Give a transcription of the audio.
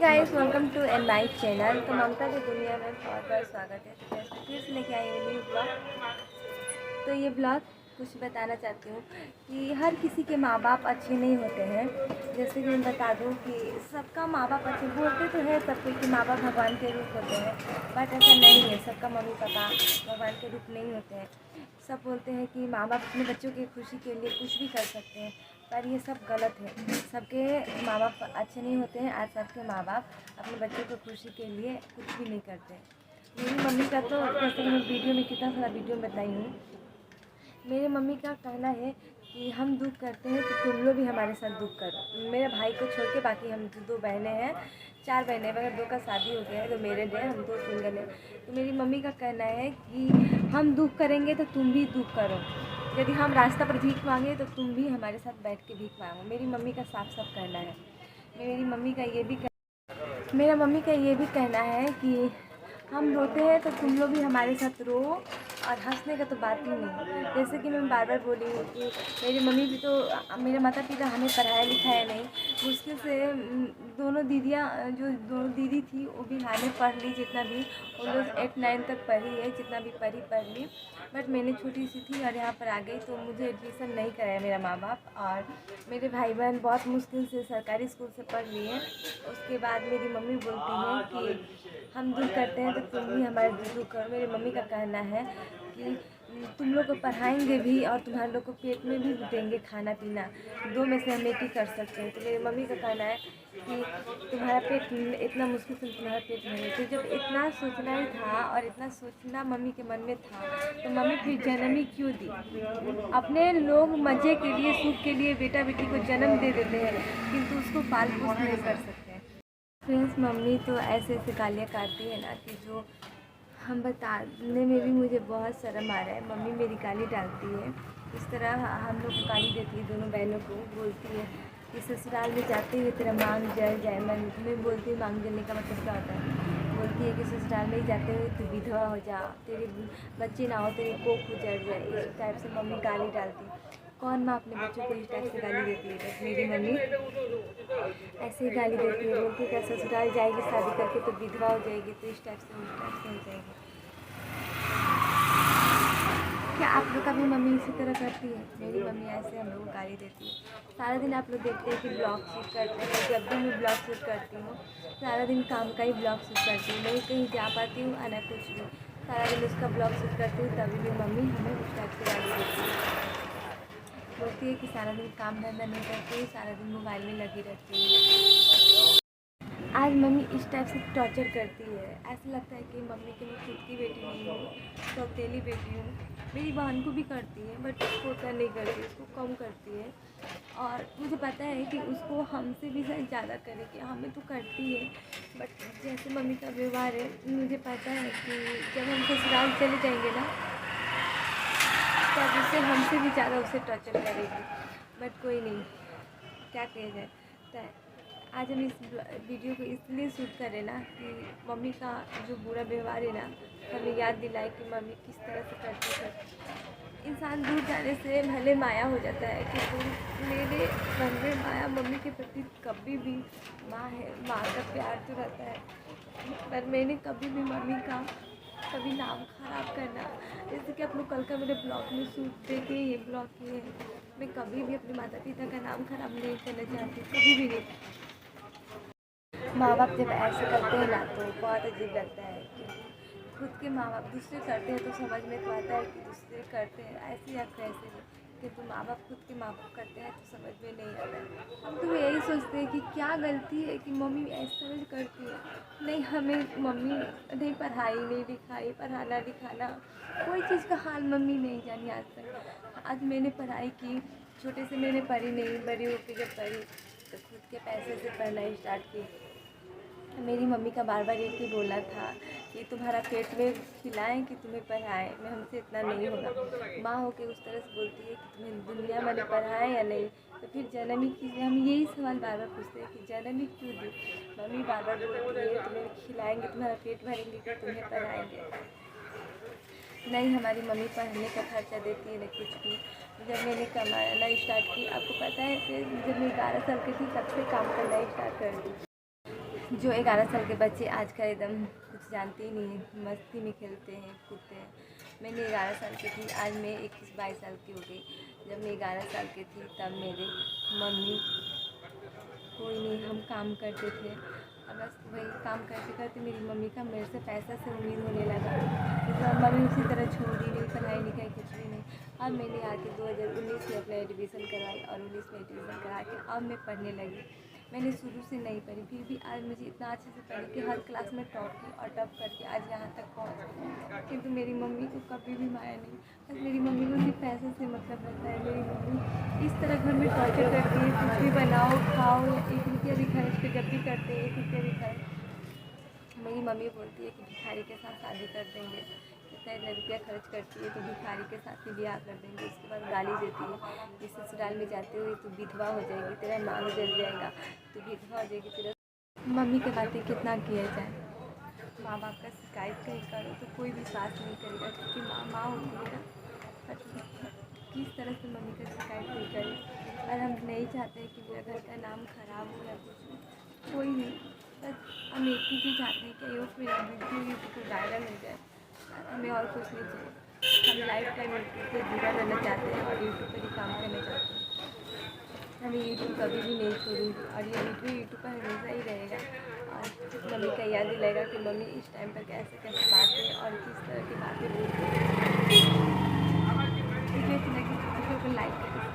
Guys, welcome to an my channel. तो ममता की दुनिया में बहुत बहुत स्वागत है। तो जैसे फिर से लेके आई हूँ न्यू ब्लॉग। तो ये ब्लॉग कुछ बताना चाहती हूँ कि हर किसी के माँ बाप अच्छे नहीं होते हैं। जैसे कि मैं बता दूँ कि सबका माँ बाप अच्छे बोलते तो है, सबके कि माँ बाप भगवान के रूप होते हैं, बट ऐसा नहीं है। सबका मम्मी पापा भगवान के रूप नहीं होते हैं। सब बोलते हैं कि माँ बाप अपने बच्चों की खुशी के लिए कुछ भी कर सकते हैं, पर ये सब गलत है। सबके माँ बाप अच्छे नहीं होते हैं और सबके माँ बाप अपने बच्चों की खुशी के लिए कुछ भी नहीं करते। मेरी मम्मी का तो जैसे कि मैं वीडियो में कितना सारा वीडियो में बताई हूँ, मेरे मम्मी का कहना है कि हम दुख करते हैं तो तुम लोग भी हमारे साथ दुख करो। मेरे भाई को छोड़ के बाकी हम दो बहनें हैं, 4 बहनें, मगर 2 का शादी हो गया है तो मेरे हैं, हम 2 सिंगल हैं। तो मेरी मम्मी का कहना है कि हम दुख करेंगे तो तुम भी दुख करो। यदि हम रास्ता पर भीख मांगे तो तुम भी हमारे साथ बैठ के भीख मांगो। मेरी मम्मी का साफ साफ कहना है। मेरी मम्मी का ये भी मेरा मम्मी का ये भी कहना है कि हम रोते हैं तो तुम लोग भी हमारे साथ रो, और हंसने का तो बात ही नहीं। जैसे कि मैं बार बार बोली हूँ कि मेरी मम्मी भी तो, मेरे माता पिता हमें पढ़ाया लिखाया नहीं, मुश्किल से दोनों दीदियाँ, जो दोनों दीदी थी वो भी हार में पढ़ ली, जितना भी उन लोग 8-9 तक पढ़ी है, जितना भी पढ़ ली। बट मैंने छोटी सी थी और यहाँ पर आ गई तो मुझे एडमिशन नहीं कराया मेरा माँ बाप, और मेरे भाई बहन बहुत मुश्किल से सरकारी स्कूल से पढ़ लिए हैं। उसके बाद मेरी मम्मी बोलती है कि हम दुख करते हैं तो तुम भी हमारे दुख करो। मेरी मम्मी का कहना है कि तुम लोग को पढ़ाएंगे भी और तुम्हारे लोग को पेट में भी देंगे खाना पीना, 2 में से हम एक ही कर सकते हैं। तो मेरी मम्मी का कहना है कि तुम्हारा पेट इतना मुश्किल से तुम्हारा पेट नहीं, तो जब इतना सोचना ही था और इतना सोचना मम्मी के मन में था तो मम्मी फिर जन्म ही क्यों दी। अपने लोग मज़े के लिए, सुख के लिए बेटा बेटी को जन्म दे देते हैं, किंतु उसको पाल पोस नहीं कर सकते। फ्रेंड्स, मम्मी तो ऐसे ऐसे गालियाँ काटती है ना कि जो हम बताने में भी मुझे बहुत शर्म आ रहा है। मम्मी मेरी गाली डालती है, इस तरह हम लोग को गाली देती है, दोनों बहनों को। बोलती है कि ससुराल में जाते हुए तेरा मांग जल जाए। मैं बोलती हूँ मांग जलने का मतलब क्या होता है। बोलती है कि ससुराल में जाते हुए तू विधवा हो जा, तेरे बच्चे ना हो, तेरी कोख उजड़ जाए। इस टाइप से मम्मी गाली डालती है। कौन माँ अपने बच्चों को इस टाइप से गाली देती है? बट मेरी मम्मी ऐसे ही गाली देती है। बोलती है क्या ससुराल जाएगी शादी करके तो विधवा हो जाएगी, तो इस टाइप से उस टाइप से हो जाएगी। क्या आप लोग का भी मम्मी इसी तरह करती है? मेरी मम्मी ऐसे हम लोग को गाली देती है। सारा दिन आप लोग देखते हैं कि ब्लॉग शूट करते हैं। जब भी मैं ब्लॉग शूट करती हूँ, सारा दिन काम का ही ब्लॉग शूट करती हूँ, नहीं कहीं जा पाती हूँ और ना कुछ भी। सारा दिन उसका ब्लॉग शूट करती हूँ, तभी भी मम्मी हमें उस टाइप से गाली देती है। बोलती है कि सारा दिन काम धंधा नहीं करती हूँ, सारा दिन मोबाइल में लगी रहती हूँ। आज मम्मी इस टाइप से टॉर्चर करती है, ऐसा लगता है कि मम्मी की मैं खुद की बेटी नहीं हूँ, तो अकेली बेटी हूँ। मेरी बहन को भी करती है, बट उसको उतना नहीं करती, उसको कम करती है। और मुझे पता है कि उसको हमसे भी ज़्यादा करेगी, हमें तो करती है। बट जैसे मम्मी का व्यवहार है, मुझे पता है कि जब हम ससुराल चले जाएंगे ना, तब उसे हमसे भी ज़्यादा उसे टॉर्चर करेगी। बट कोई नहीं, क्या किया जाए। तो आज हम इस वीडियो को इसलिए शूट करें ना कि मम्मी का जो बुरा व्यवहार है ना, हमें याद दिलाए कि मम्मी किस तरह से करती थी। इंसान दूर जाने से भले माया हो जाता है कि तुम मेरे मन में माया मम्मी के प्रति कभी भी माँ है, माँ का प्यार तो रहता है। पर मैंने कभी भी मम्मी का कभी नाम ख़राब करना, जैसे कि आप लोग कल का मेरे ब्लॉग में शूट देखे, ये ब्लॉग किए, मैं कभी भी अपने माता पिता का नाम ख़राब नहीं करना चाहती, कभी भी नहीं। माँ बाप जब ऐसे करते हैं ना तो बहुत अजीब लगता है कि खुद के माँ बाप दूसरे करते हैं तो समझ में तो आता है कि दूसरे करते हैं ऐसे या कैसे भी, किंतु माँ बाप खुद के माँ बाप करते हैं तो समझ में नहीं आता है। हम तो यही सोचते हैं कि क्या गलती है कि मम्मी ऐसा करती है। नहीं, हमें मम्मी नहीं पढ़ाई नहीं लिखाई, पढ़ाना लिखाना कोई चीज़ का हाल मम्मी नहीं जानी आज तक। आज मैंने पढ़ाई की, छोटे से मैंने पढ़ी नहीं, बड़ी होकर जब पढ़ी तो खुद के पैसे से पढ़ना स्टार्ट की। मेरी मम्मी का बार बार एक ही बोला था कि तुम्हारा पेट में खिलाएं कि तुम्हें पढ़ाएं, मैं हमसे इतना नहीं होगा। माँ होके उस तरह से बोलती है कि तुम्हें दुनिया मैंने पढ़ाएं या नहीं, तो फिर जन्म ही कीजिए। हम यही सवाल बार बार पूछते हैं कि जन्म ही क्यों दी। मम्मी बार बार बोलती है तुम्हें खिलाएंगे, तुम्हारा पेट भरेंगे कि तुम्हें पढ़ाएंगे। नहीं, हमारी मम्मी पढ़ने का खर्चा देती है, न कुछ भी। जब मैंने कमाना स्टार्ट की, आपको पता है कि जब मैं 12 साल की थी तब से काम करना स्टार्ट कर दी। जो 11 साल के बच्चे आजकल एकदम कुछ जानते ही नहीं हैं, मस्ती में खेलते हैं कूदते हैं। मैंने 11 साल की थी, आज मैं 21-22 साल की हो गई। जब मैं 11 साल की थी तब मेरे मम्मी कोई नहीं, हम काम करते थे और बस वही काम करते करते मेरी मम्मी का मेरे से पैसा से उम्मीद होने लगा। तो मम्मी उसी तरह छोड़ी नहीं, पढ़ाई लिखाई कुछ भी नहीं। अब मैंने आके 2019 में अपना एडमिशन करवाई और 19 में एडमिशन करा के अब मैं पढ़ने लगी। मैंने शुरू से नहीं पढ़ी, फिर भी आज मुझे इतना अच्छे से पढ़ी कि हर क्लास में टॉप की और टॉप करके आज यहाँ तक पहुँच गई। किंतु मेरी मम्मी को कभी भी माया नहीं, बस मेरी मम्मी को सिर्फ पैसों से मतलब रहता है। मेरी मम्मी इस तरह घर में टॉर्चर करती है, कुछ भी बनाओ खाओ या 1 रुपया भी खर्च पे जब भी करते हैं 1 रुपया भी खर्च। मेरी मम्मी बोलती है कि भिखारी के साथ शादी कर देंगे, इतना रुपया खर्च करती है तो भिखारी के साथ ही ब्याह कर देंगे। उसके बाद गाली देती है कि ससुराल में जाते हुए तू विधवा हो जाएगी, तेरा मांग जल जाएगा, तू विधवा हो जाएगी, तेरा। मम्मी की बातें कितना किया जाए, माँ बाप का शिकायत कहीं करो तो कोई विश्वास नहीं करेगा, क्योंकि माँ माँ होती है ना। पर किस तरह से मम्मी का शिकायत नहीं करें। और हम नहीं चाहते हैं कि मेरा घर का नाम खराब हो या कुछ हो, कोई नहीं। बस हम एक ही चीज़ चाहते हैं कि अयोग मेरा वीडियो यूट्यूब पर वायरल हो जाए, हमें और कुछ नहीं चाहिए। हम लाइफ टाइम यूट्यूब से जुड़ा रहना चाहते हैं और यूट्यूब पर ही काम करना चाहते हैं। हमें यूट्यूब कभी भी नहीं छोड़ूंगी और ये वीडियो यूट्यूब पर हमेशा ही रहेगा। और मम्मी का याद दिलाएगा कि मम्मी इस टाइम पर कैसे कैसे बातें और किस तरह की बातें बोलती हैं। वीडियो अच्छी लगी तो लाइक करें।